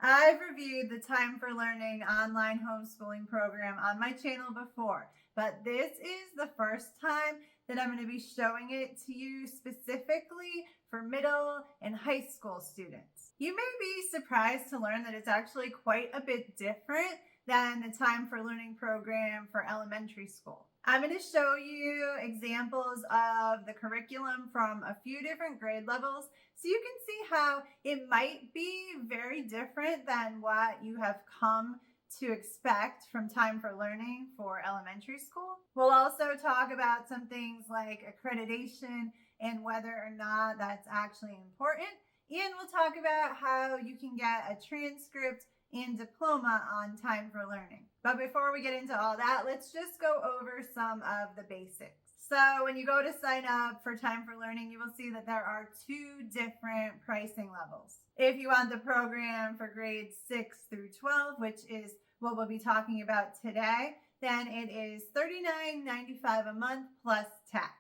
I've reviewed the Time4Learning online homeschooling program on my channel before, but this is the first time that I'm going to be showing it to you specifically for middle and high school students. You may be surprised to learn that it's actually quite a bit different than the Time4Learning program for elementary school. I'm going to show you examples of the curriculum from a few different grade levels so you can see how it might be very different than what you have come to expect from Time4Learning for elementary school. We'll also talk about some things like accreditation and whether or not that's actually important. And we'll talk about how you can get a transcript and diploma on Time4Learning. But before we get into all that, let's just go over some of the basics. So when you go to sign up for Time4Learning, you will see that there are two different pricing levels. If you want the program for grades 6 through 12, which is what we'll be talking about today, then it is $39.95 a month plus tax.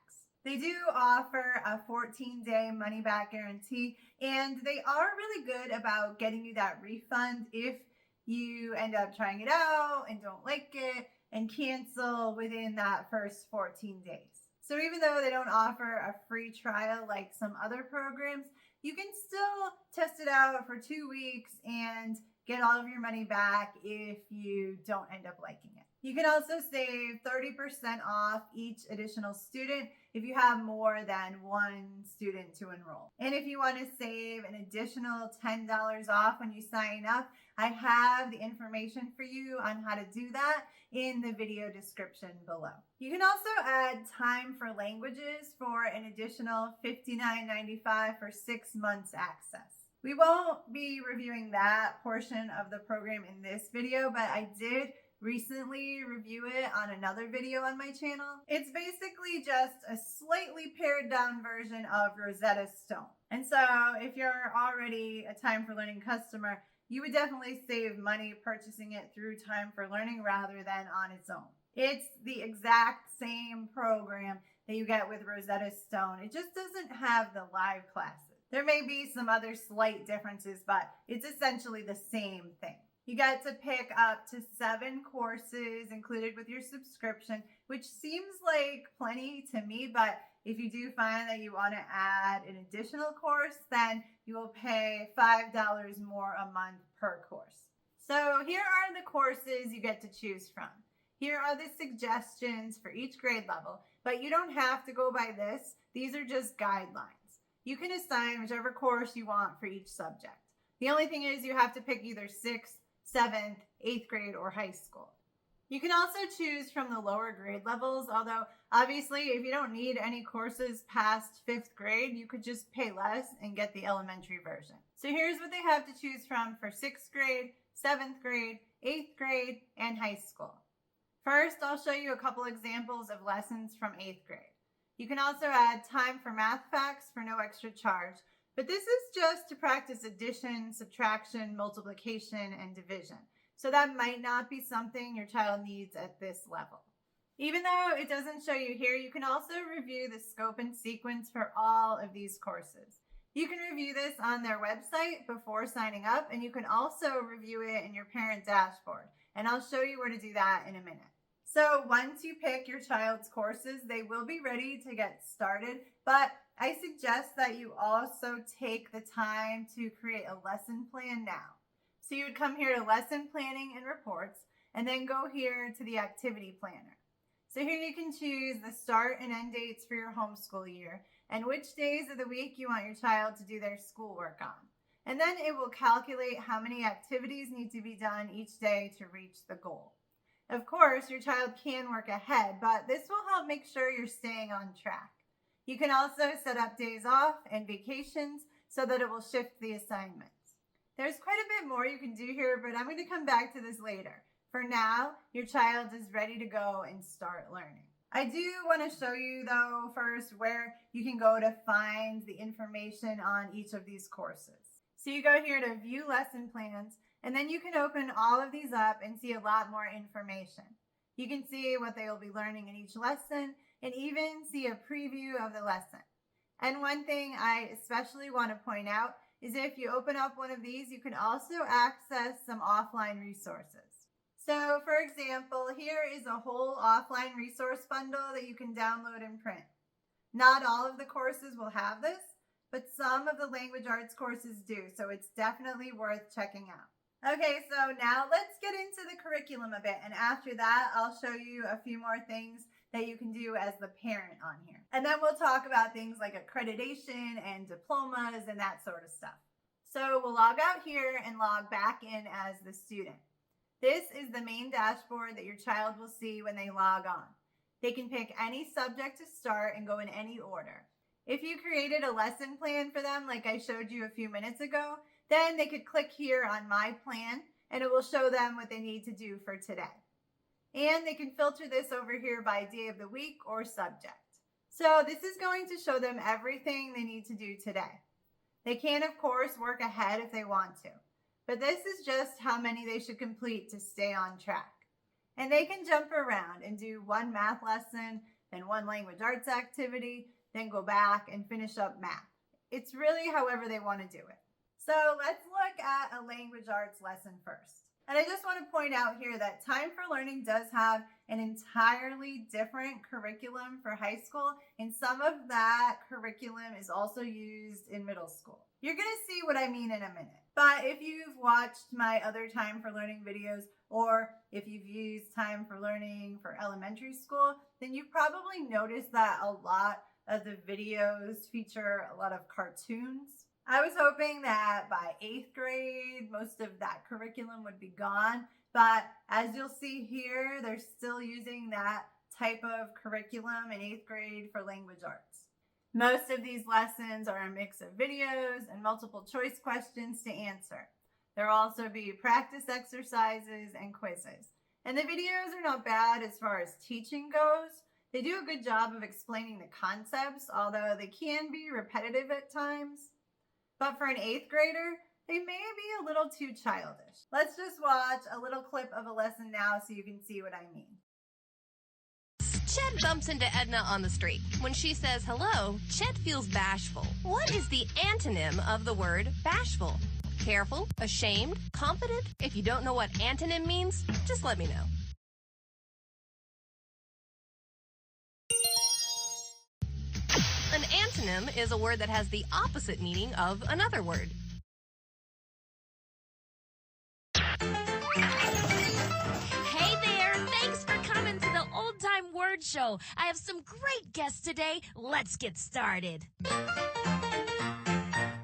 They do offer a 14-day money-back guarantee, and they are really good about getting you that refund if you end up trying it out and don't like it and cancel within that first 14 days. So even though they don't offer a free trial like some other programs, you can still test it out for 2 weeks and get all of your money back if you don't end up liking it. You can also save 30% off each additional student if you have more than one student to enroll. And if you want to save an additional $10 off when you sign up, I have the information for you on how to do that in the video description below. You can also add time for languages for an additional $59.95 for 6 months access. We won't be reviewing that portion of the program in this video, but I did recently review it on another video on my channel. It's basically just a slightly pared down version of Rosetta Stone. And so if you're already a Time4Learning customer, you would definitely save money purchasing it through Time4Learning rather than on its own. It's the exact same program that you get with Rosetta Stone. It just doesn't have the live classes. There may be some other slight differences, but it's essentially the same thing. You get to pick up to 7 courses included with your subscription, which seems like plenty to me, but if you do find that you want to add an additional course, then you will pay $5 more a month per course. So here are the courses you get to choose from. Here are the suggestions for each grade level, but you don't have to go by this. These are just guidelines. You can assign whichever course you want for each subject. The only thing is you have to pick either 6th, 7th, 8th grade, or high school. You can also choose from the lower grade levels, although obviously if you don't need any courses past 5th grade, you could just pay less and get the elementary version. So here's what they have to choose from for 6th grade, 7th grade, 8th grade, and high school. First, I'll show you a couple examples of lessons from 8th grade. You can also add time for math facts for no extra charge, but this is just to practice addition, subtraction, multiplication, and division. So that might not be something your child needs at this level. Even though it doesn't show you here, you can also review the scope and sequence for all of these courses. You can review this on their website before signing up, and you can also review it in your parent dashboard. And I'll show you where to do that in a minute. So once you pick your child's courses, they will be ready to get started, but I suggest that you also take the time to create a lesson plan now. So you would come here to lesson planning and reports, and then go here to the activity planner. So here you can choose the start and end dates for your homeschool year and which days of the week you want your child to do their schoolwork on. And then it will calculate how many activities need to be done each day to reach the goal. Of course, your child can work ahead, but this will help make sure you're staying on track. You can also set up days off and vacations so that it will shift the assignments. There's quite a bit more you can do here, but I'm going to come back to this later. For now, your child is ready to go and start learning. I do want to show you, though, first where you can go to find the information on each of these courses. So you go here to view lesson plans, and then you can open all of these up and see a lot more information. You can see what they will be learning in each lesson and even see a preview of the lesson. And one thing I especially want to point out is if you open up one of these, you can also access some offline resources. So for example, here is a whole offline resource bundle that you can download and print. Not all of the courses will have this, but some of the language arts courses do, so it's definitely worth checking out. Okay, so now let's get into the curriculum a bit, and after that, I'll show you a few more things that you can do as the parent on here. And then we'll talk about things like accreditation and diplomas and that sort of stuff. So we'll log out here and log back in as the student. This is the main dashboard that your child will see when they log on. They can pick any subject to start and go in any order. If you created a lesson plan for them, like I showed you a few minutes ago, then they could click here on My Plan, and it will show them what they need to do for today. And they can filter this over here by day of the week or subject. So this is going to show them everything they need to do today. They can, of course, work ahead if they want to, but this is just how many they should complete to stay on track. And they can jump around and do one math lesson, then one language arts activity, then go back and finish up math. It's really however they want to do it. So let's look at a language arts lesson first. And I just want to point out here that Time4Learning does have an entirely different curriculum for high school, and some of that curriculum is also used in middle school. You're going to see what I mean in a minute. But if you've watched my other Time4Learning videos, or if you've used Time4Learning for elementary school, then you've probably noticed that a lot of the videos feature a lot of cartoons. I was hoping that by 8th grade, most of that curriculum would be gone. But as you'll see here, they're still using that type of curriculum in 8th grade for language arts. Most of these lessons are a mix of videos and multiple choice questions to answer. There'll also be practice exercises and quizzes. And the videos are not bad as far as teaching goes. They do a good job of explaining the concepts, although they can be repetitive at times. But for an 8th grader, they may be a little too childish. Let's just watch a little clip of a lesson now so you can see what I mean. Chet bumps into Edna on the street. When she says hello, Chet feels bashful. What is the antonym of the word bashful? Careful, ashamed, confident? If you don't know what antonym means, just let me know. An antonym is a word that has the opposite meaning of another word. Hey there! Thanks for coming to the Old Time Word Show. I have some great guests today. Let's get started.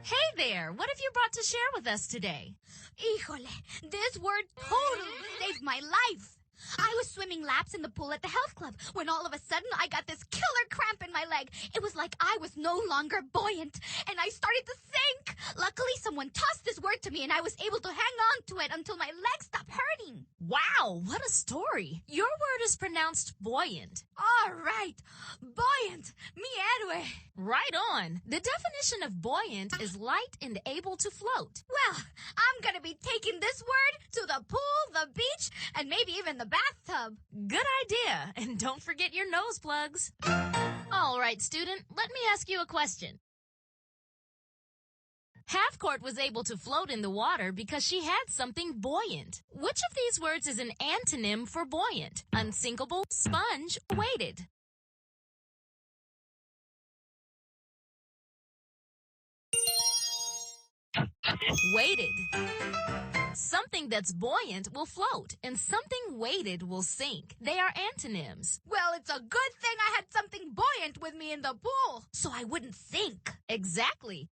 Hey there! What have you brought to share with us today? Híjole, this word totally saved my life. I was swimming laps in the pool at the health club when all of a sudden I got this killer cramp in my leg. It was like I was no longer buoyant and I started to sink. Luckily, someone tossed this word to me and I was able to hang on to it until my leg stopped hurting. Wow, what a story. Your word is pronounced buoyant. All right, buoyant, mi héroe. Right on. The definition of buoyant is light and able to float. Well, I'm gonna be taking this word to the pool, the beach, and maybe even the bathtub. Good idea. And don't forget your nose plugs. All right, student, let me ask you a question. Half-Court was able to float in the water because she had something buoyant. Which of these words is an antonym for buoyant? Unsinkable, sponge, weighted. Weighted. Something that's buoyant will float, and something weighted will sink. They are antonyms. Well, it's a good thing I had something buoyant with me in the pool, so I wouldn't sink. Exactly.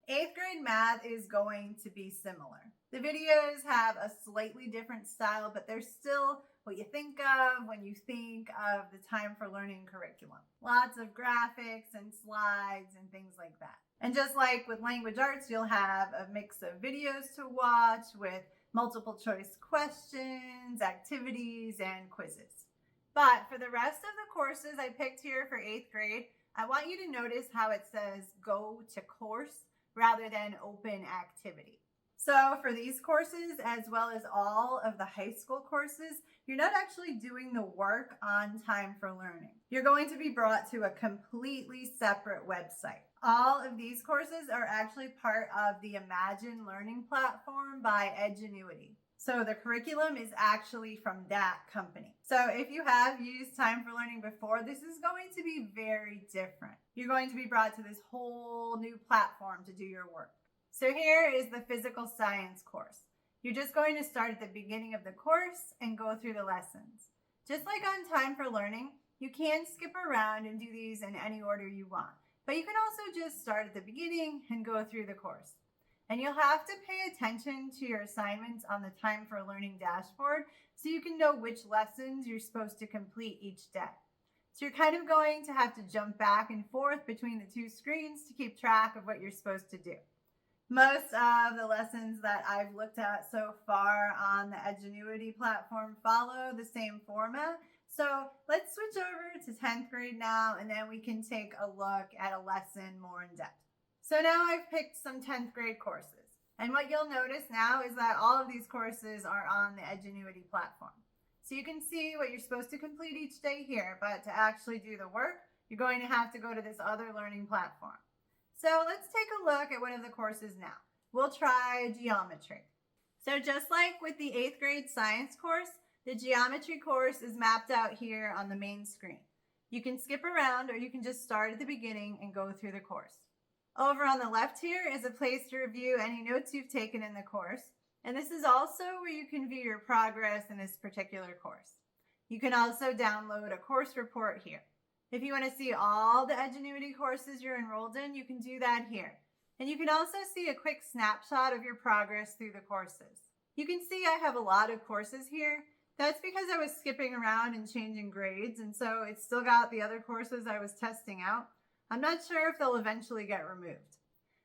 8th grade math is going to be similar. The videos have a slightly different style, but they're still what you think of when you think of the Time4Learning curriculum. Lots of graphics and slides and things like that. And just like with language arts, you'll have a mix of videos to watch with multiple choice questions, activities, and quizzes. But for the rest of the courses I picked here for 8th grade, I want you to notice how it says go to course rather than open activity. So for these courses, as well as all of the high school courses, you're not actually doing the work on Time4Learning. You're going to be brought to a completely separate website. All of these courses are actually part of the Imagine Learning platform by Edgenuity. So the curriculum is actually from that company. So if you have used Time4Learning before, this is going to be very different. You're going to be brought to this whole new platform to do your work. So here is the physical science course. You're just going to start at the beginning of the course and go through the lessons. Just like on Time4Learning, you can skip around and do these in any order you want. But you can also just start at the beginning and go through the course. And you'll have to pay attention to your assignments on the Time4Learning dashboard so you can know which lessons you're supposed to complete each day. So you're kind of going to have to jump back and forth between the two screens to keep track of what you're supposed to do. Most of the lessons that I've looked at so far on the Edgenuity platform follow the same format. So let's switch over to 10th grade now, and then we can take a look at a lesson more in depth. So now I've picked some 10th grade courses. And what you'll notice now is that all of these courses are on the Edgenuity platform. So you can see what you're supposed to complete each day here, but to actually do the work, you're going to have to go to this other learning platform. So let's take a look at one of the courses now. We'll try geometry. So just like with the 8th grade science course, the geometry course is mapped out here on the main screen. You can skip around or you can just start at the beginning and go through the course. Over on the left here is a place to review any notes you've taken in the course. And this is also where you can view your progress in this particular course. You can also download a course report here. If you want to see all the Edgenuity courses you're enrolled in, you can do that here. And you can also see a quick snapshot of your progress through the courses. You can see I have a lot of courses here. That's because I was skipping around and changing grades, and so it's still got the other courses I was testing out. I'm not sure if they'll eventually get removed.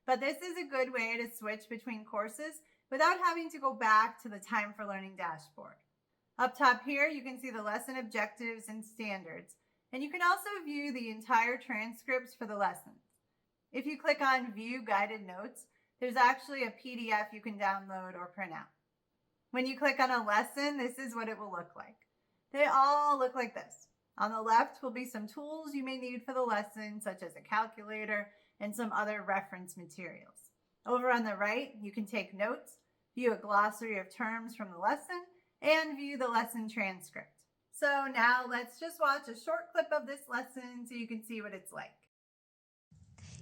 But this is a good way to switch between courses without having to go back to the Time4Learning dashboard. Up top here, you can see the lesson objectives and standards, and you can also view the entire transcripts for the lessons. If you click on View Guided Notes, there's actually a PDF you can download or print out. When you click on a lesson, this is what it will look like. They all look like this. On the left will be some tools you may need for the lesson, such as a calculator and some other reference materials. Over on the right, you can take notes, view a glossary of terms from the lesson, and view the lesson transcript. So now let's just watch a short clip of this lesson so you can see what it's like.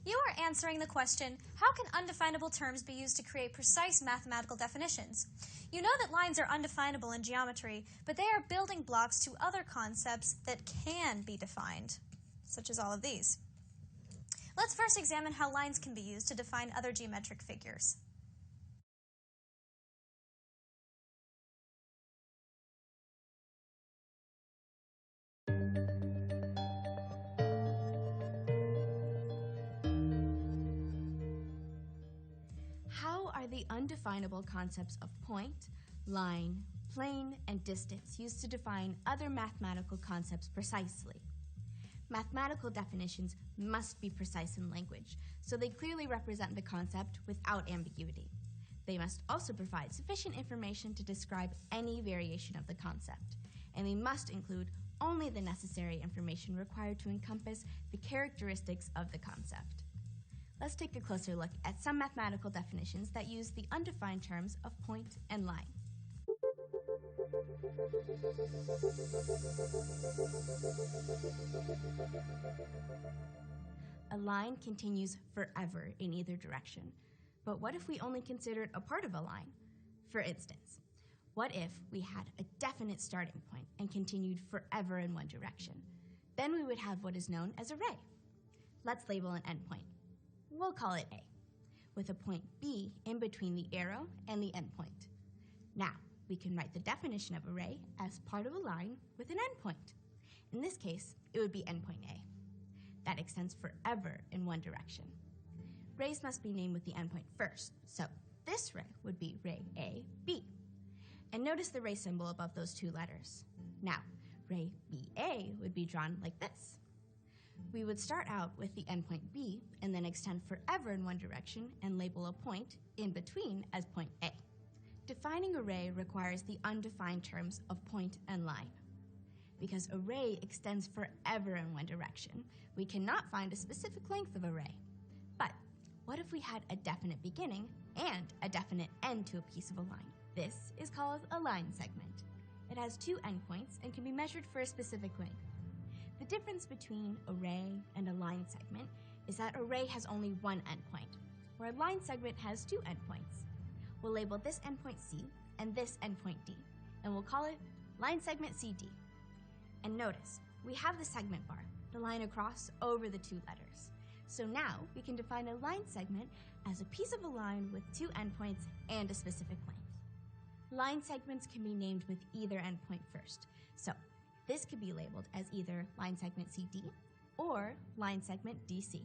You are answering the question, how can undefinable terms be used to create precise mathematical definitions? You know that lines are undefinable in geometry, but they are building blocks to other concepts that can be defined, such as all of these. Let's first examine how lines can be used to define other geometric figures. How are the undefinable concepts of point, line, plane, and distance used to define other mathematical concepts precisely? Mathematical definitions must be precise in language, so they clearly represent the concept without ambiguity. They must also provide sufficient information to describe any variation of the concept, and they must include only the necessary information required to encompass the characteristics of the concept. Let's take a closer look at some mathematical definitions that use the undefined terms of point and line. A line continues forever in either direction. But what if we only considered a part of a line? For instance, what if we had a definite starting point and continued forever in one direction? Then we would have what is known as a ray. Let's label an endpoint. We'll call it A, with a point B in between the arrow and the endpoint. Now, we can write the definition of a ray as part of a line with an endpoint. In this case, it would be endpoint A. That extends forever in one direction. Rays must be named with the endpoint first, so this ray would be ray A, B. And notice the ray symbol above those two letters. Now, ray BA would be drawn like this. We would start out with the endpoint B and then extend forever in one direction and label a point in between as point A. Defining a ray requires the undefined terms of point and line. Because a ray extends forever in one direction, we cannot find a specific length of a ray. what if we had a definite beginning and a definite end to a piece of a line? This is called a line segment. It has 2 endpoints and can be measured for a specific length. The difference between array and a line segment is that array has only 1 endpoint, where a line segment has 2 endpoints. We'll label this endpoint C and this endpoint D, and we'll call it line segment CD. And notice, we have the segment bar, the line across over the 2 letters. So now we can define a line segment as a piece of a line with 2 endpoints and a specific length. Line segments can be named with either endpoint first. So this could be labeled as either line segment CD or line segment DC.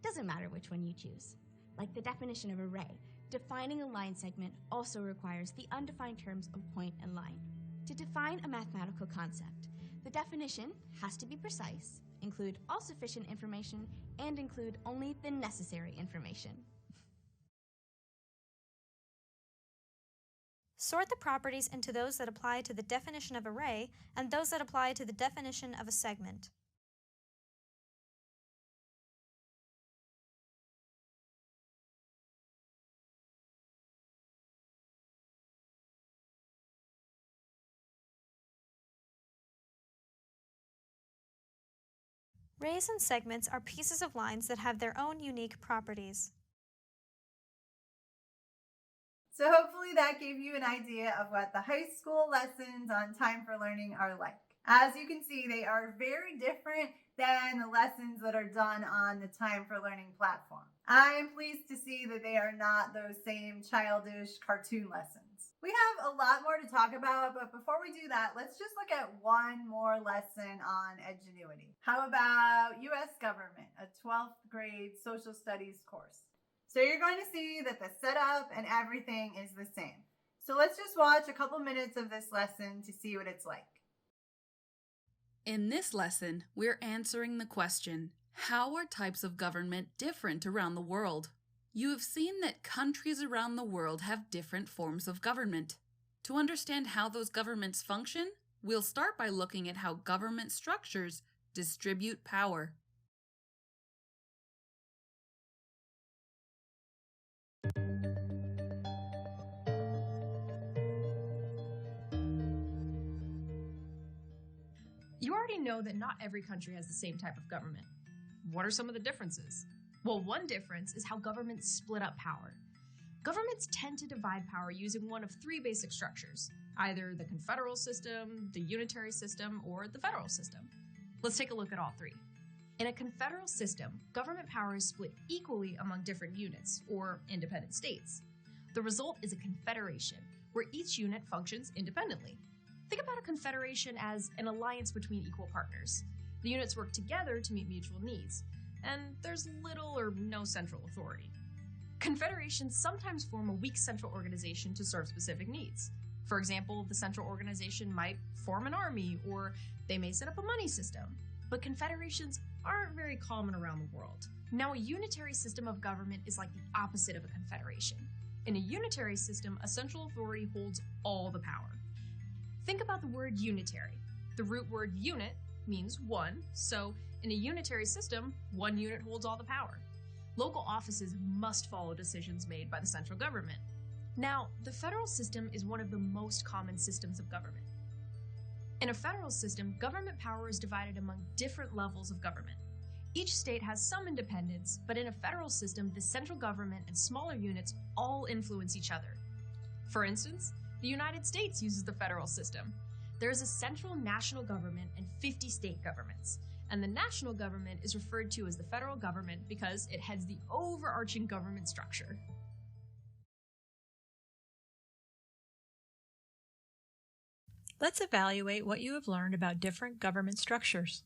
Doesn't matter which one you choose. Like the definition of array, defining a line segment also requires the undefined terms of point and line. To define a mathematical concept, the definition has to be precise, include all sufficient information, and include only the necessary information. Sort the properties into those that apply to the definition of array and those that apply to the definition of a segment. Arrays and segments are pieces of lines that have their own unique properties. So hopefully that gave you an idea of what the high school lessons on Time for Learning are like. As you can see, they are very different than the lessons that are done on the Time for Learning platform. I am pleased to see that they are not those same childish cartoon lessons. We have a lot more to talk about, but before we do that, let's just look at one more lesson on Edgenuity. How about U.S. government, a 12th grade social studies course? So you're going to see that the setup and everything is the same. So let's just watch a couple minutes of this lesson to see what it's like. In this lesson, we're answering the question, how are types of government different around the world? You have seen that countries around the world have different forms of government. To understand how those governments function, we'll start by looking at how government structures distribute power. You already know that not every country has the same type of government. What are some of the differences? Well, one difference is how governments split up power. Governments tend to divide power using one of 3 basic structures, either the confederal system, the unitary system, or the federal system. Let's take a look at all 3. In a confederal system, government power is split equally among different units, or independent states. The result is a confederation, where each unit functions independently. Think about a confederation as an alliance between equal partners. The units work together to meet mutual needs, and there's little or no central authority. Confederations sometimes form a weak central organization to serve specific needs. For example, the central organization might form an army, or they may set up a money system. But confederations aren't very common around the world. Now, a unitary system of government is like the opposite of a confederation. In a unitary system, a central authority holds all the power. Think about the word unitary. The root word unit means one, so in a unitary system, one unit holds all the power. Local offices must follow decisions made by the central government. Now, the federal system is one of the most common systems of government. In a federal system, government power is divided among different levels of government. Each state has some independence, but in a federal system, the central government and smaller units all influence each other. For instance, the United States uses the federal system. There is a central national government and 50 state governments, and the national government is referred to as the federal government because it heads the overarching government structure. Let's evaluate what you have learned about different government structures.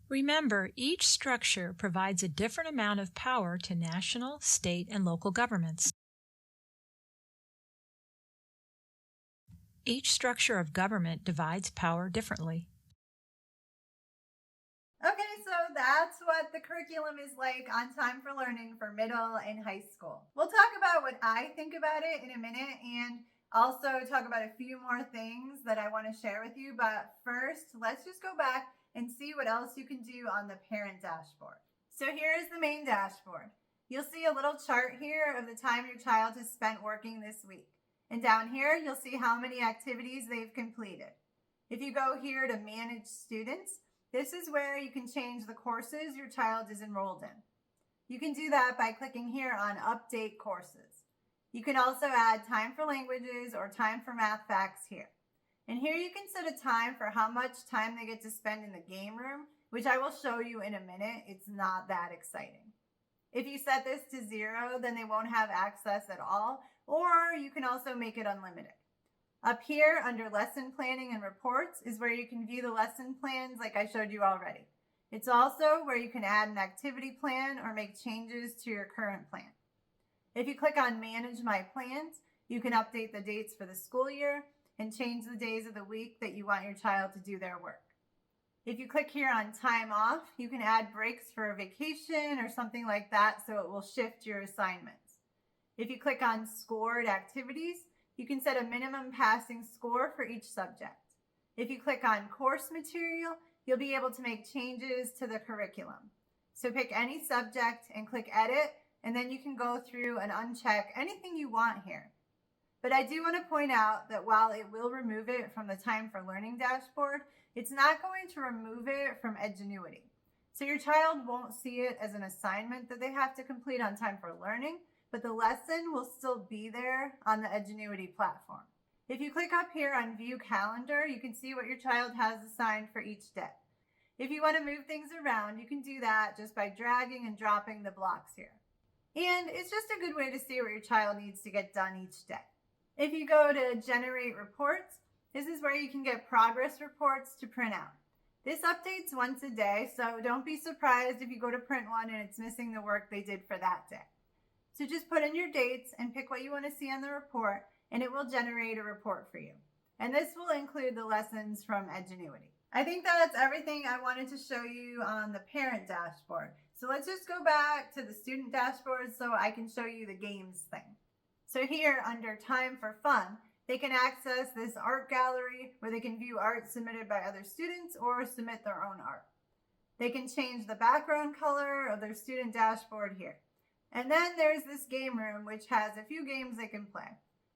Remember, each structure provides a different amount of power to national, state, and local governments. Each structure of government divides power differently. Okay, so that's what the curriculum is like on Time for Learning for middle and high school. We'll talk about what I think about it in a minute and also talk about a few more things that I want to share with you. But first, let's just go back and see what else you can do on the parent dashboard. So here is the main dashboard. You'll see a little chart here of the time your child has spent working this week. And down here, you'll see how many activities they've completed. If you go here to Manage Students, this is where you can change the courses your child is enrolled in. You can do that by clicking here on Update Courses. You can also add time for languages or time for math facts here. And here you can set a time for how much time they get to spend in the game room, which I will show you in a minute. It's not that exciting. If you set this to 0, then they won't have access at all, or you can also make it unlimited. Up here under Lesson Planning and Reports is where you can view the lesson plans like I showed you already. It's also where you can add an activity plan or make changes to your current plan. If you click on Manage My Plans, you can update the dates for the school year and change the days of the week that you want your child to do their work. If you click here on Time Off, you can add breaks for a vacation or something like that so it will shift your assignments. If you click on Scored Activities, you can set a minimum passing score for each subject. If you click on Course Material, you'll be able to make changes to the curriculum. So pick any subject and click Edit, and then you can go through and uncheck anything you want here. But I do want to point out that while it will remove it from the Time for Learning dashboard, it's not going to remove it from Edgenuity. So your child won't see it as an assignment that they have to complete on Time for Learning, but the lesson will still be there on the Edgenuity platform. If you click up here on View Calendar, you can see what your child has assigned for each day. If you want to move things around, you can do that just by dragging and dropping the blocks here. And it's just a good way to see what your child needs to get done each day. If you go to Generate Reports, this is where you can get progress reports to print out. This updates once a day, so don't be surprised if you go to print one and it's missing the work they did for that day. So just put in your dates and pick what you want to see on the report, and it will generate a report for you. And this will include the lessons from Edgenuity. I think that's everything I wanted to show you on the parent dashboard. So let's just go back to the student dashboard so I can show you the games thing. So here under Time for Fun, they can access this art gallery where they can view art submitted by other students or submit their own art. They can change the background color of their student dashboard here. And then there's this game room, which has a few games they can play.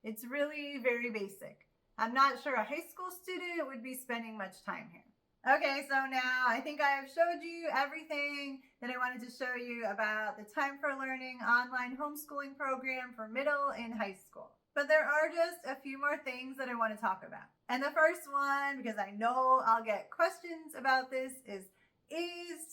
It's really very basic. I'm not sure a high school student would be spending much time here. Okay, so now I think I have showed you everything that I wanted to show you about the Time for Learning online homeschooling program for middle and high school. But there are just a few more things that I want to talk about. And the first one, because I know I'll get questions about this, is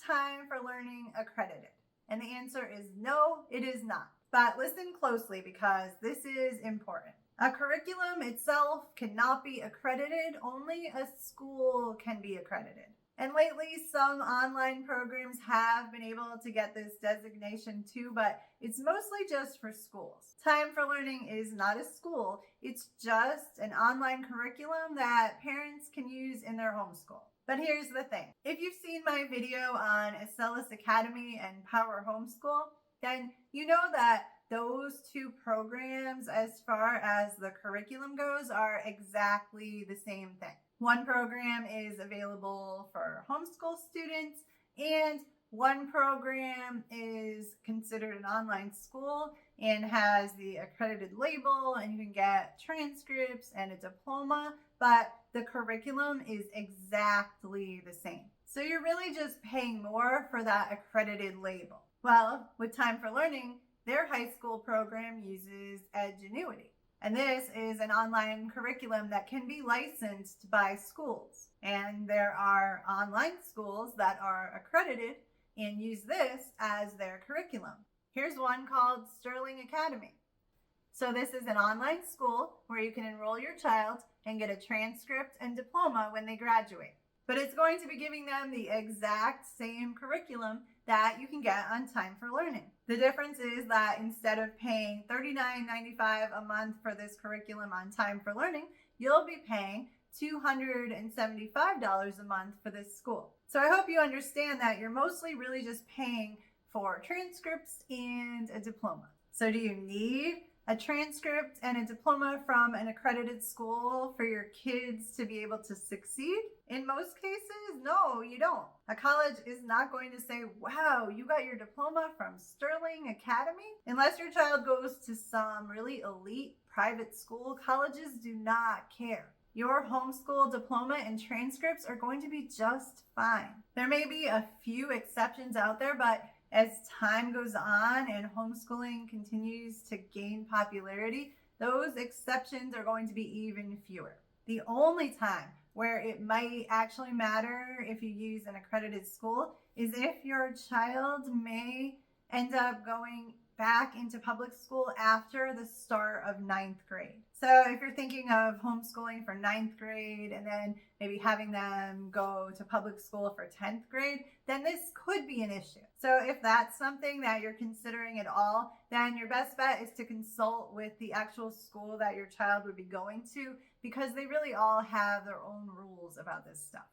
Time for Learning accredited? And the answer is no, it is not. But listen closely because this is important. A curriculum itself cannot be accredited, only a school can be accredited. And lately, some online programs have been able to get this designation too, but it's mostly just for schools. Time for Learning is not a school, it's just an online curriculum that parents can use in their homeschool. But here's the thing. If you've seen my video on Acellus Academy and Power Homeschool, then you know that those two programs, as far as the curriculum goes, are exactly the same thing. One program is available for homeschool students, and one program is considered an online school and has the accredited label, and you can get transcripts and a diploma, but the curriculum is exactly the same. So you're really just paying more for that accredited label. Well, with Time for Learning, their high school program uses Edgenuity. And this is an online curriculum that can be licensed by schools. And there are online schools that are accredited and use this as their curriculum. Here's one called Sterling Academy. So this is an online school where you can enroll your child and get a transcript and diploma when they graduate. But it's going to be giving them the exact same curriculum that you can get on Time for Learning. The difference is that instead of paying $39.95 a month for this curriculum on Time for Learning, you'll be paying $275 a month for this school. So I hope you understand that you're mostly really just paying for transcripts and a diploma. So do you need a transcript and a diploma from an accredited school for your kids to be able to succeed? In most cases, no, you don't. A college is not going to say, wow, you got your diploma from Sterling Academy. Unless your child goes to some really elite private school, colleges do not care. Your homeschool diploma and transcripts are going to be just fine. There may be a few exceptions out there, but as time goes on and homeschooling continues to gain popularity, those exceptions are going to be even fewer. The only time where it might actually matter if you use an accredited school is if your child may end up going back into public school after the start of 9th grade. So if you're thinking of homeschooling for 9th grade and then maybe having them go to public school for 10th grade, then this could be an issue. So if that's something that you're considering at all, then your best bet is to consult with the actual school that your child would be going to, because they really all have their own rules about this stuff.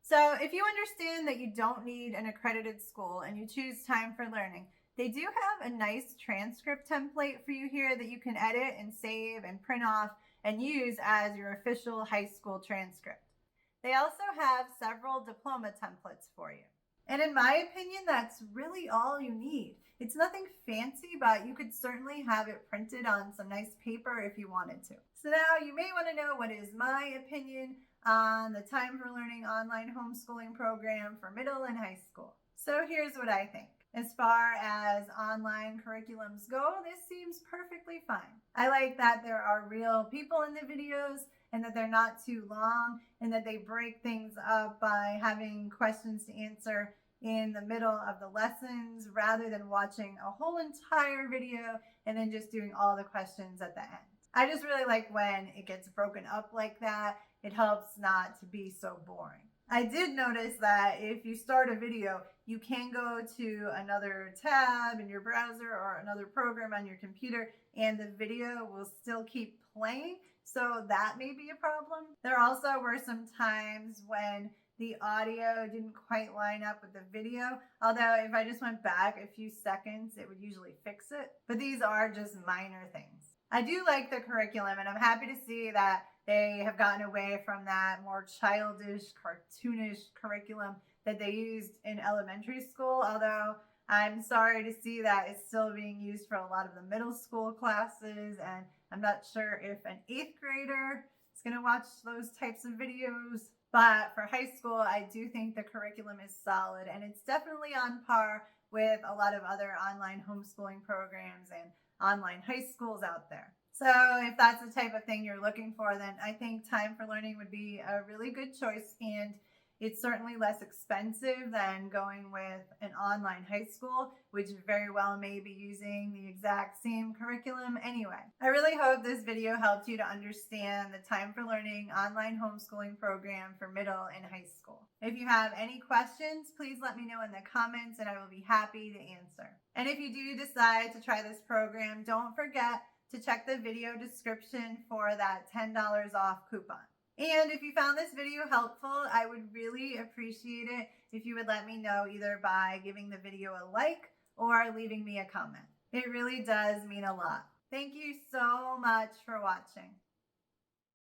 So if you understand that you don't need an accredited school and you choose Time4Learning, they do have a nice transcript template for you here that you can edit and save and print off and use as your official high school transcript. They also have several diploma templates for you. And in my opinion, that's really all you need. It's nothing fancy, but you could certainly have it printed on some nice paper if you wanted to. So now you may want to know what is my opinion on the Time4Learning online homeschooling program for middle and high school. So here's what I think. As far as online curriculums go, this seems perfectly fine. I like that there are real people in the videos and that they're not too long and that they break things up by having questions to answer in the middle of the lessons rather than watching a whole entire video and then just doing all the questions at the end. I just really like when it gets broken up like that. It helps not to be so boring. I did notice that if you start a video, you can go to another tab in your browser or another program on your computer and the video will still keep playing. So that may be a problem. There also were some times when the audio didn't quite line up with the video. Although if I just went back a few seconds, it would usually fix it. But these are just minor things. I do like the curriculum and I'm happy to see that they have gotten away from that more childish, cartoonish curriculum that they used in elementary school, although I'm sorry to see that it's still being used for a lot of the middle school classes, and I'm not sure if an 8th grader is going to watch those types of videos. But for high school, I do think the curriculum is solid, and it's definitely on par with a lot of other online homeschooling programs and online high schools out there. So if that's the type of thing you're looking for, then I think Time4Learning would be a really good choice, and it's certainly less expensive than going with an online high school, which very well may be using the exact same curriculum anyway. I really hope this video helped you to understand the Time4Learning online homeschooling program for middle and high school. If you have any questions, please let me know in the comments and I will be happy to answer. And if you do decide to try this program, don't forget to check the video description for that $10 off coupon. And if you found this video helpful, I would really appreciate it if you would let me know either by giving the video a like or leaving me a comment. It really does mean a lot. Thank you so much for watching.